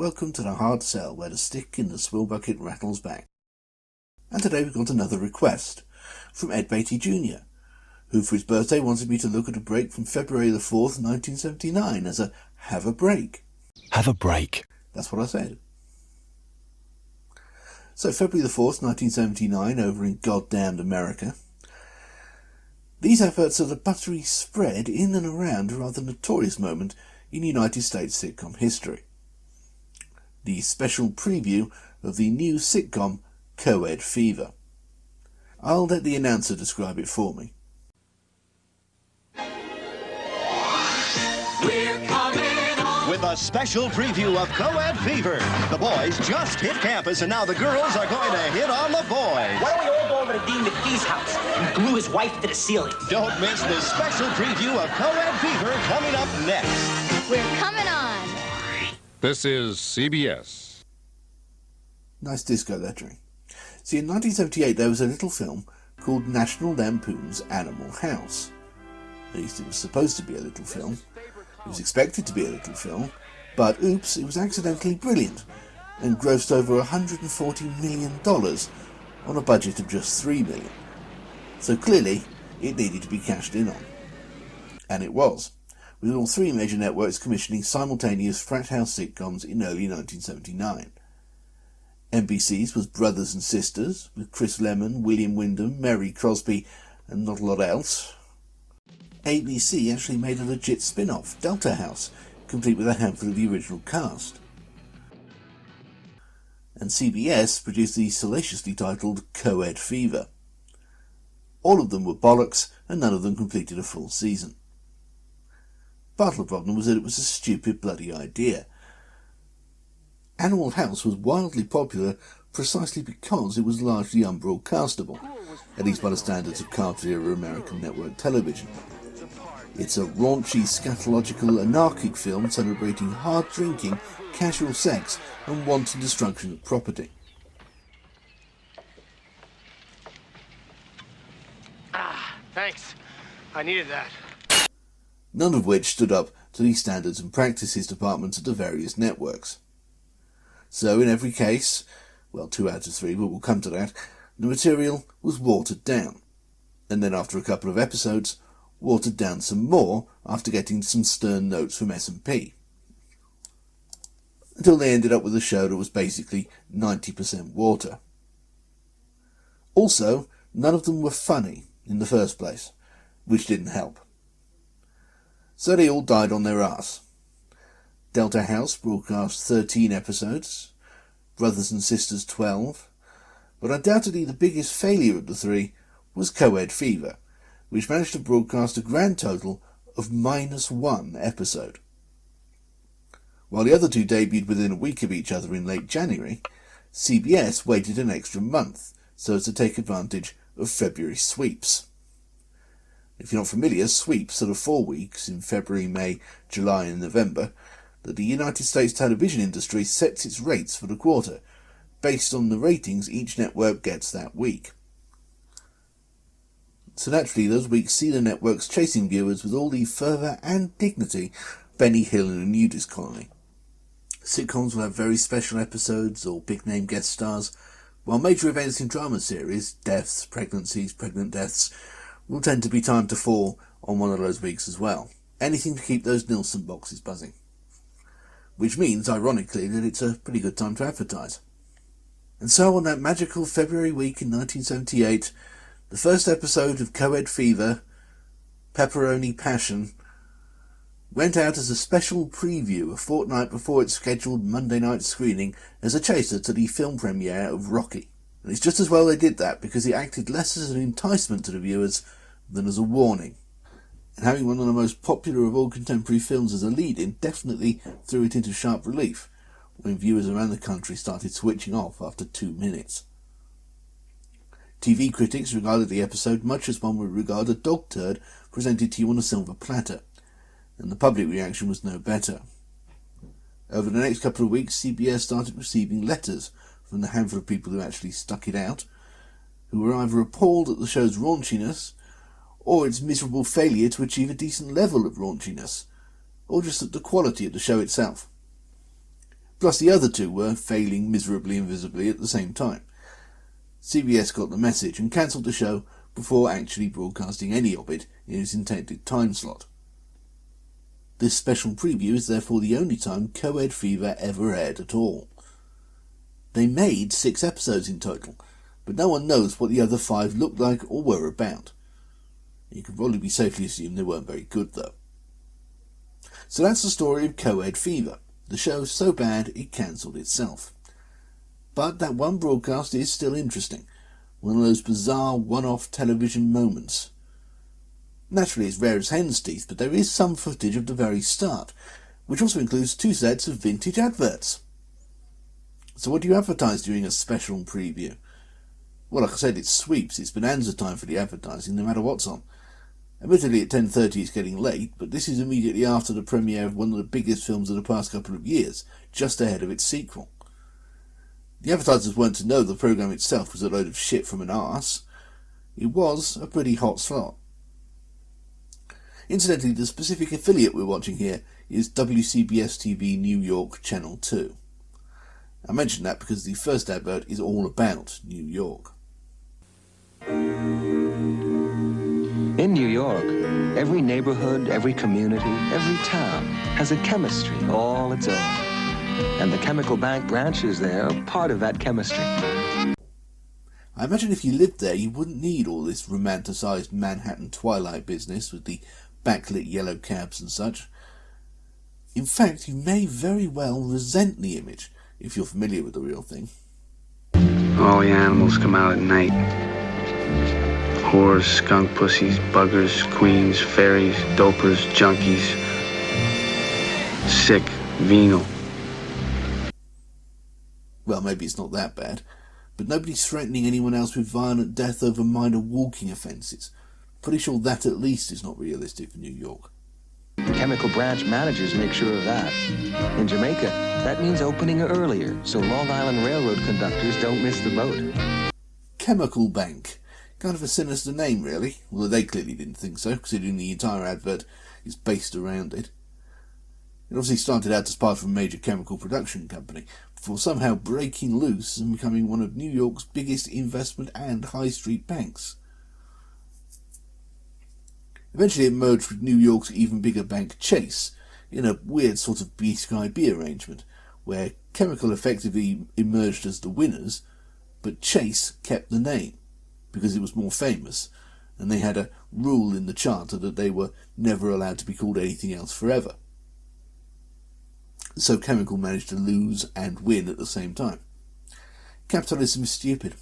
welcome to the hard sell where the stick in the swill-bucket rattles back. And today we've got another request from Ed Beatty Jr., who for his birthday wanted me to look at a break from February the 4th, 1979 as a have a break. Have a break. That's what I said. So February the 4th, 1979 over in goddamned America. These adverts are the buttery spread in and around a rather notorious moment in United States sitcom history. The special preview of the new sitcom CoEd Fever. I'll let the announcer describe it for me. We're coming on with a special preview of CoEd Fever. The boys just hit campus and now the girls are going to hit on the boys. Why don't we all go over to Dean McPhee's house and glue his wife to the ceiling? Don't miss this special preview of CoEd Fever coming up next. We're coming on. This is CBS. Nice disco lettering. See, in 1978 there was a little film called National Lampoon's Animal House. At least it was supposed to be a little film. It was expected to be a little film, but oops, it was accidentally brilliant and grossed over $140 million on a budget of just $3 million. So clearly it needed to be cashed in on. And it was, with all three major networks commissioning simultaneous frat house sitcoms in early 1979. NBC's was Brothers and Sisters, with Chris Lemmon, William Wyndham, Mary Crosby, and not a lot else. ABC actually made a legit spin-off, Delta House, complete with a handful of the original cast. And CBS produced the salaciously titled CoEd Fever. All of them were bollocks, and none of them completed a full season. Part of the problem was that it was a stupid bloody idea. Animal House was wildly popular precisely because it was largely unbroadcastable, at least by the standards of cartoon-era American network television. It's a raunchy, scatological, anarchic film celebrating hard drinking, casual sex, and wanton destruction of property. Thanks. I needed that. None of which stood up to the standards and practices departments of the various networks. So in every case, well, 2 out of 3, but we'll come to that, the material was watered down, and then after a couple of episodes, watered down some more after getting some stern notes from S&P. Until they ended up with a show that was basically 90% water. Also, none of them were funny in the first place, which didn't help. So they all died on their arse. Delta House broadcast 13 episodes, Brothers and Sisters 12, but undoubtedly the biggest failure of the three was CoEd Fever, which managed to broadcast a grand total of -1 episode. While the other two debuted within a week of each other in late January, CBS waited an extra month so as to take advantage of February sweeps. If you're not familiar, sweeps are the 4 weeks in February, May, July and November that the United States television industry sets its rates for the quarter, based on the ratings each network gets that week. So naturally those weeks see the networks chasing viewers with all the fervour and dignity Benny Hill in a nudist colony. Sitcoms will have very special episodes or big-name guest stars, while major events in drama series, deaths, pregnancies, pregnant deaths, will tend to be timed to fall on one of those weeks as well. Anything to keep those Nielsen boxes buzzing. Which means, ironically, that it's a pretty good time to advertise. And so on that magical February week in 1978, the first episode of CoEd Fever, Pepperoni Passion, went out as a special preview a fortnight before its scheduled Monday night screening as a chaser to the film premiere of Rocky. And it's just as well they did that, because it acted less as an enticement to the viewers than as a warning. And having one of the most popular of all contemporary films as a lead-in definitely threw it into sharp relief when viewers around the country started switching off after 2 minutes. TV critics regarded the episode much as one would regard a dog turd presented to you on a silver platter, and the public reaction was no better. Over the next couple of weeks, CBS started receiving letters from the handful of people who actually stuck it out, who were either appalled at the show's raunchiness, or its miserable failure to achieve a decent level of raunchiness, or just at the quality of the show itself. Plus the other two were failing miserably and visibly at the same time. CBS got the message and cancelled the show before actually broadcasting any of it in its intended time slot. This special preview is therefore the only time CoEd Fever ever aired at all. They made 6 episodes in total, but no one knows what the other 5 looked like or were about. You could probably be safely assumed they weren't very good though. So that's the story of CoEd Fever, the show so bad it cancelled itself. But that one broadcast is still interesting, one of those bizarre one-off television moments. Naturally it's rare as hen's teeth, but there is some footage of the very start, which also includes 2 sets of vintage adverts. So what do you advertise during a special preview? Well, like I said, it's sweeps, it's bonanza time for the advertising, no matter what's on. Admittedly at 10:30 it's getting late, but this is immediately after the premiere of one of the biggest films of the past couple of years, just ahead of its sequel. The advertisers weren't to know the programme itself was a load of shit from an arse. It was a pretty hot slot. Incidentally, the specific affiliate we're watching here is WCBS-TV New York Channel 2. I mention that because the first advert is all about New York. In New York, every neighborhood, every community, every town has a chemistry all its own. And the chemical bank branches there are part of that chemistry. I imagine if you lived there you wouldn't need all this romanticised Manhattan twilight business with the backlit yellow cabs and such. In fact, you may very well resent the image, if you're familiar with the real thing. All the animals come out at night. Whores, skunk pussies, buggers, queens, fairies, dopers, junkies. Sick, venal. Well, maybe it's not that bad, but nobody's threatening anyone else with violent death over minor walking offences. Pretty sure that at least is not realistic for New York. The chemical branch managers make sure of that. In Jamaica, that means opening earlier, so Long Island Railroad conductors don't miss the boat. Chemical Bank. Kind of a sinister name, really, although they clearly didn't think so, considering the entire advert is based around it. It obviously started out as part of a major chemical production company, before somehow breaking loose and becoming one of New York's biggest investment and high street banks. Eventually it merged with New York's even bigger bank Chase, in a weird sort of B-Sky-B arrangement, where Chemical effectively emerged as the winners, but Chase kept the name, because it was more famous, and they had a rule in the charter that they were never allowed to be called anything else forever. So Chemical managed to lose and win at the same time. Capitalism is stupid.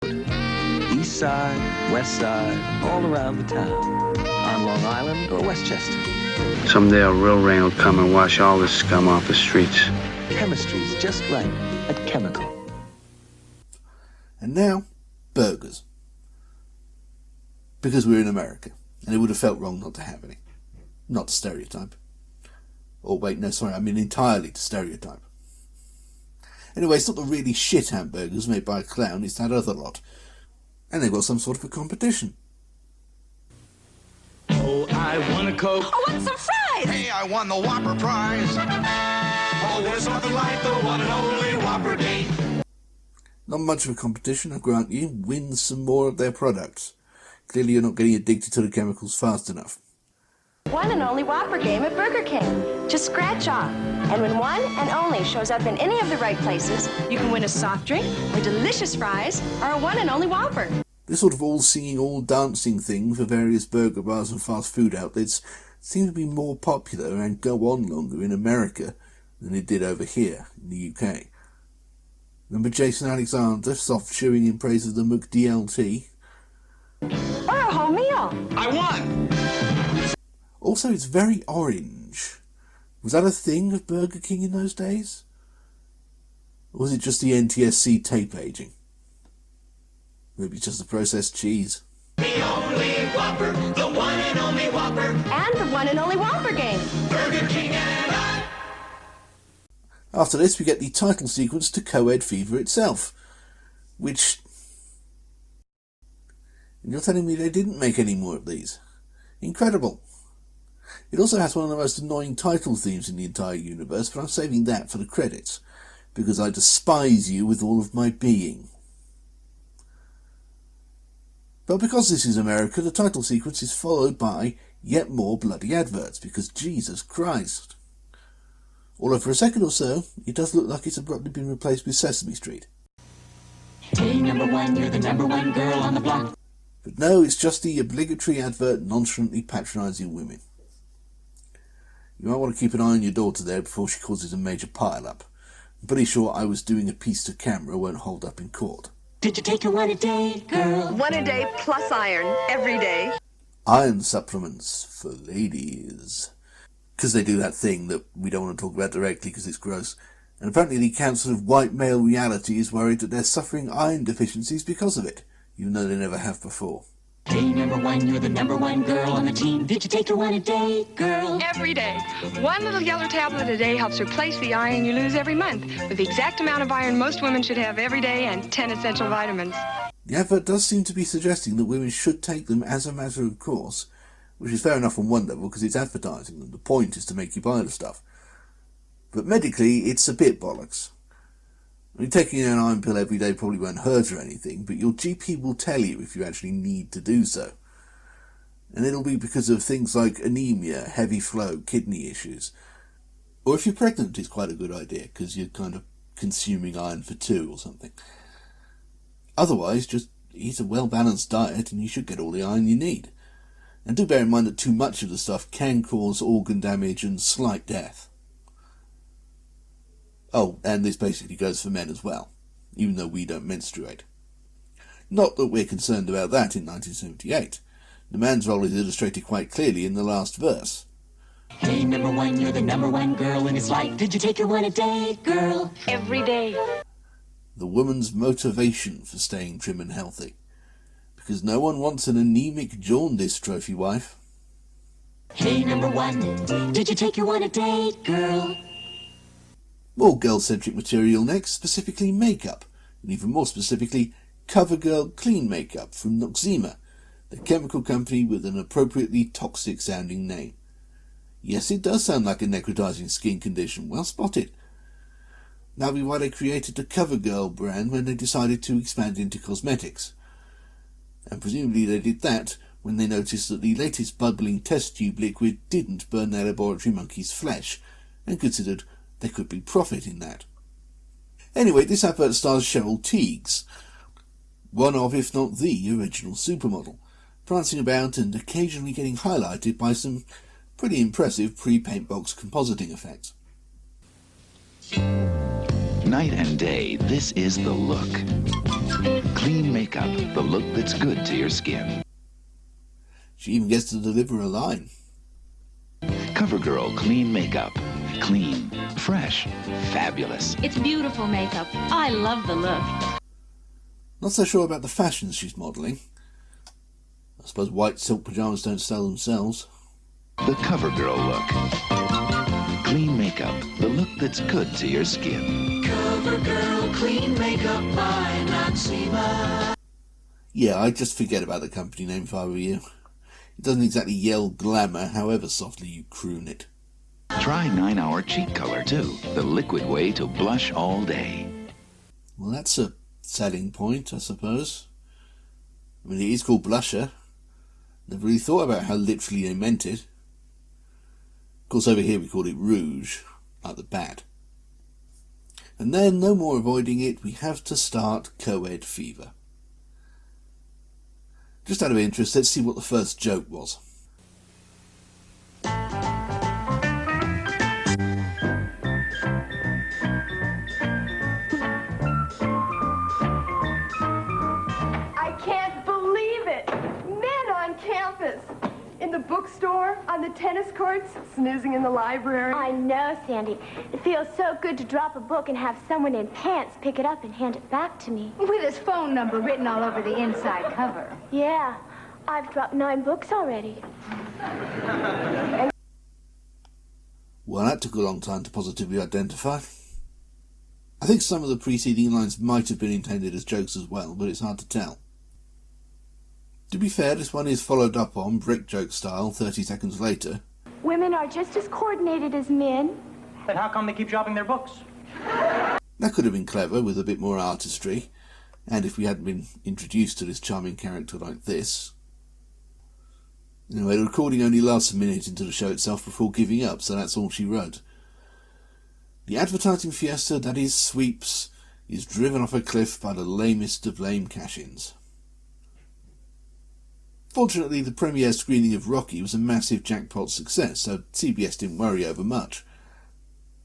East side, west side, all around the town. On Long Island or Westchester. Someday a real rain will come and wash all this scum off the streets. Chemistry's just right at Chemical. And now, burgers. Because we're in America, and it would have felt wrong not to have any. Not to stereotype. Oh wait, no, sorry, I mean entirely to stereotype. Anyway, it's not the really shit hamburgers made by a clown, it's that other lot. And they've got some sort of a competition. Oh, I want a Coke. I want some fries. Hey, I won the Whopper prize. Oh, there's nothing like the one and only Whopper game. Not much of a competition, I grant you. Win some more of their products. Clearly you're not getting addicted to the chemicals fast enough. One and only Whopper game at Burger King. Just scratch off. And when one and only shows up in any of the right places, you can win a soft drink, or delicious fries, or a one and only Whopper. This sort of all-singing, all-dancing thing for various burger bars and fast food outlets seems to be more popular and go on longer in America than it did over here in the UK. Remember Jason Alexander soft-chewing in praise of the McDLT? Or a whole meal. I won. Also, it's very orange. Was that a thing of Burger King in those days? Or was it just the NTSC tape aging? Maybe it's just the processed cheese. The only Whopper, the one and only Whopper. And the one and only Whopper game. Burger King and I. After this, we get the title sequence to CoEd Fever itself, which... And you're telling me they didn't make any more of these? Incredible. It also has one of the most annoying title themes in the entire universe, but I'm saving that for the credits, because I despise you with all of my being. But because this is America, the title sequence is followed by yet more bloody adverts, because Jesus Christ. Although for a second or so, it does look like it's abruptly been replaced with Sesame Street. Hey, number one, you're the number one girl on the block. But no, it's just the obligatory advert nonchalantly patronising women. You might want to keep an eye on your daughter there before she causes a major pile-up. I'm pretty sure I was doing a piece to camera won't hold up in court. Did you take your one a day, girl? One a day plus iron every day. Iron supplements for ladies. Because they do that thing that we don't want to talk about directly because it's gross. And apparently the Council of White Male Reality is worried that they're suffering iron deficiencies because of it, even though they never have before. Hey, number one, you're the number one girl on the team. Did you take your one a day, girl? Every day. One little yellow tablet a day helps replace the iron you lose every month, with the exact amount of iron most women should have every day and 10 essential vitamins. The advert does seem to be suggesting that women should take them as a matter of course, which is fair enough on one level because it's advertising them. The point is to make you buy the stuff. But medically, it's a bit bollocks. I mean, taking an iron pill every day probably won't hurt or anything, but your GP will tell you if you actually need to do so. And it'll be because of things like anemia, heavy flow, kidney issues. Or if you're pregnant, it's quite a good idea, because you're kind of consuming iron for two or something. Otherwise, just eat a well-balanced diet and you should get all the iron you need. And do bear in mind that too much of the stuff can cause organ damage and slight death. Oh, and this basically goes for men as well, even though we don't menstruate. Not that we're concerned about that in 1978. The man's role is illustrated quite clearly in the last verse. Hey, number one, you're the number one girl, and it's like, did you take your one a day, girl? Every day. The woman's motivation for staying trim and healthy. Because no one wants an anemic jaundice trophy wife. Hey, number one, did you take your one a day, girl? More girl-centric material next, specifically makeup, and even more specifically, Covergirl Clean Makeup from Noxzema, the chemical company with an appropriately toxic-sounding name. Yes, it does sound like a necrotizing skin condition, well spotted. That'll be why they created the Covergirl brand when they decided to expand into cosmetics. And presumably they did that when they noticed that the latest bubbling test tube liquid didn't burn their laboratory monkey's flesh, and considered there could be profit in that. Anyway, this advert stars Cheryl Tiegs, one of, if not the, original supermodel, prancing about and occasionally getting highlighted by some pretty impressive pre-paint box compositing effects. Night and day, this is the look. Clean makeup, the look that's good to your skin. She even gets to deliver a line. Covergirl Clean Makeup. Clean, fresh, fabulous. It's beautiful makeup. I love the look. Not so sure about the fashions she's modelling. I suppose white silk pyjamas don't sell themselves. The Covergirl look. Clean makeup, the look that's good to your skin. Covergirl Clean Makeup by Noxzema. Yeah, I'd just forget about the company name if I were you. It doesn't exactly yell glamour, however softly you croon it. Try 9-Hour Cheek Color, too. The liquid way to blush all day. Well, that's a selling point, I suppose. I mean, it is called Blusher. Never really thought about how literally they meant it. Of course, over here we call it Rouge, like the bat. And then, no more avoiding it, we have to start CoEd Fever. Just out of interest, let's see what the first joke was. I can't believe it! Men on campus! In the bookstore, on the tennis courts, snoozing in the library. I know, Sandy. It feels so good to drop a book and have someone in pants pick it up and hand it back to me. With his phone number written all over the inside cover. Yeah, I've dropped 9 books already. Well, that took a long time to positively identify. I think some of the preceding lines might have been intended as jokes as well, but it's hard to tell. To be fair, this one is followed up on, brick joke style, 30 seconds later. Women are just as coordinated as men. Then how come they keep dropping their books? That could have been clever with a bit more artistry, and if we hadn't been introduced to this charming character like this. Anyway, the recording only lasts a minute into the show itself before giving up, so that's all she wrote. The advertising fiesta that is Sweeps is driven off a cliff by the lamest of lame cash-ins. Fortunately, the premiere screening of Rocky was a massive jackpot success, so CBS didn't worry over much.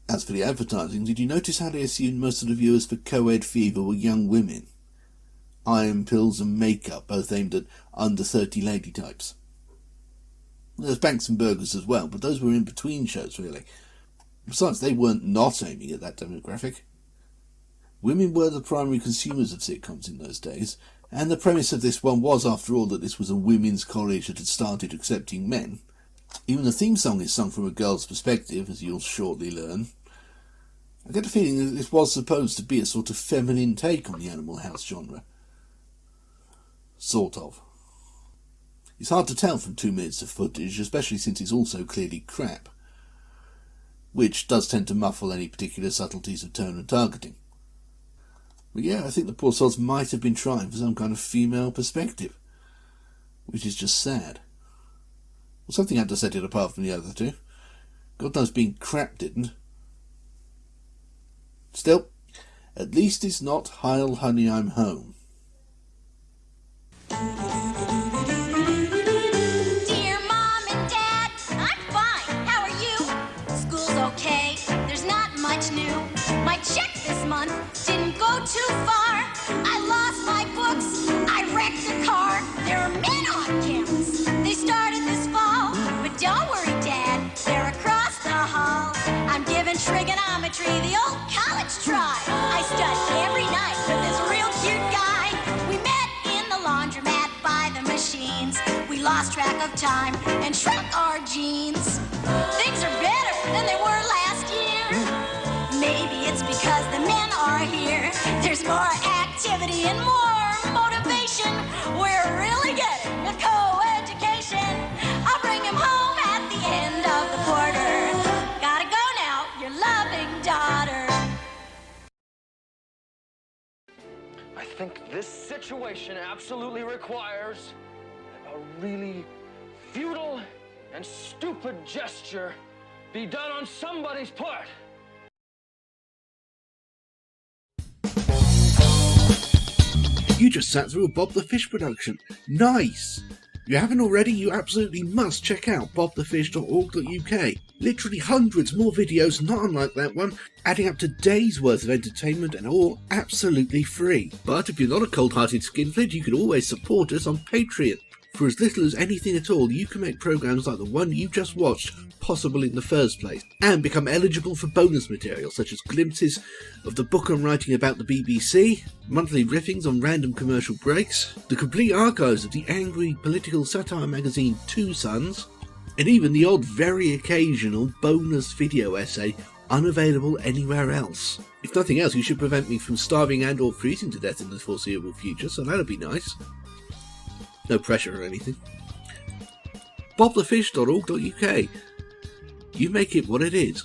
As for the advertising, did you notice how they assumed most of the viewers for CoEd Fever were young women? Iron pills and makeup, both aimed at under 30 lady types. There's Banks and Burgers as well, but those were in between shows really. Besides, they weren't not aiming at that demographic. Women were the primary consumers of sitcoms in those days, and the premise of this one was, after all, that this was a women's college that had started accepting men. Even the theme song is sung from a girl's perspective, as you'll shortly learn. I get a feeling that this was supposed to be a sort of feminine take on the Animal House genre. Sort of. It's hard to tell from 2 minutes of footage, especially since it's also clearly crap, which does tend to muffle any particular subtleties of tone and targeting. But yeah, I think the poor sods might have been trying for some kind of female perspective, which is just sad. Well, something had to set it apart from the other two. God knows being crap didn't. Still, at least it's not Heil Honey I'm Home. Dear Mom and Dad, I'm fine. How are you? School's okay. There's not much new. My check this month didn't go too far. I lost my books. I wrecked a car. There are men on campus. They started this fall. But don't worry, Dad. They're across the hall. I'm giving trigonometry the old college try. I study every night with this real cute guy. We met in the laundromat by the machines. We lost track of time and shrunk our jeans. Things are better than they were last year. Maybe it's because the men are here. There's more activity and more motivation. We're really getting a co-education. I'll bring him home at the end of the quarter. Gotta go now, your loving daughter. I think this situation absolutely requires a really futile and stupid gesture be done on somebody's part. You just sat through a Bob the Fish production. Nice! If you haven't already, you absolutely must check out bobthefish.org.uk. Literally hundreds more videos not unlike that one, adding up to days worth of entertainment and all absolutely free. But if you're not a cold-hearted skinflint, you can always support us on Patreon. For as little as anything at all, you can make programs like the one you just watched possible in the first place, and become eligible for bonus material such as glimpses of the book I'm writing about the BBC, monthly riffings on random commercial breaks, the complete archives of the angry political satire magazine Two Sons, and even the odd very occasional bonus video essay unavailable anywhere else. If nothing else, you should prevent me from starving and or freezing to death in the foreseeable future, so that'll be nice. No pressure or anything. bobthefish.org.uk. You make it what it is.